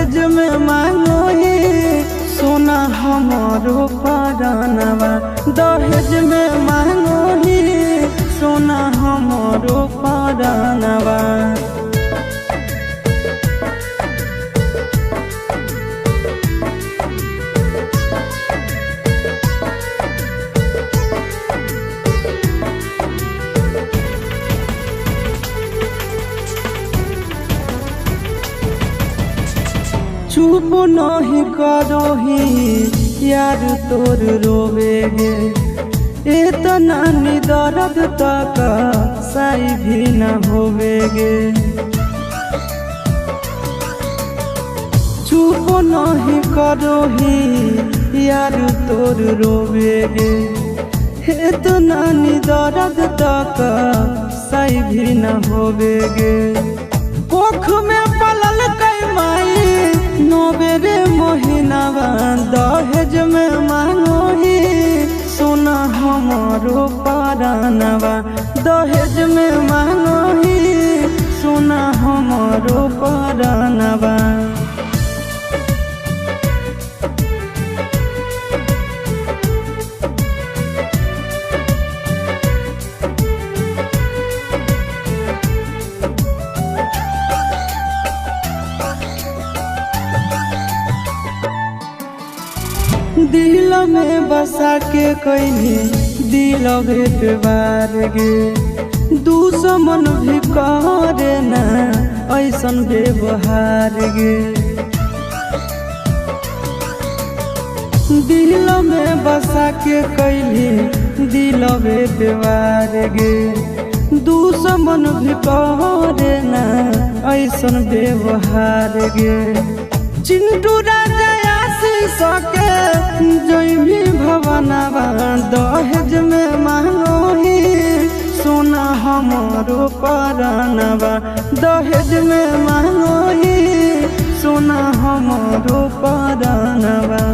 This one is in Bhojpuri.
दहेज में मांगो ही सोना हमारो परानवा। दहेज में मांगो ही सोना हमारो परानवा। चुप नहीं करो ही यार तोर रोवेगे। इतना नी दर्द तक सही भी न होवेगे। चुप नहीं करो ही यार तोर रोवेगे। इतना नी दर्द तक सही भी न होवेगे। कोख में पलल कई माई नोबेरे महीनावा। दहेज में मांगो ही सोना हमारो परानवा। दहेज में मांगो ही सोना हमारो परानवा। दिल में बसा के कहीं दिल भेटवार गे। दुश्मन भी करे ना ऐसन व्यवहार गे। दिल में बसा के कहीं दिल भेटवार गे। दुश्मन भी करे ना ऐसन व्यवहार गे। चिंटू राजा सके जय भी भवनवा। दहेज में मांगो ही सोना हमारो परानवा। दहेज में मांगो ही सोना हमारो परानवा।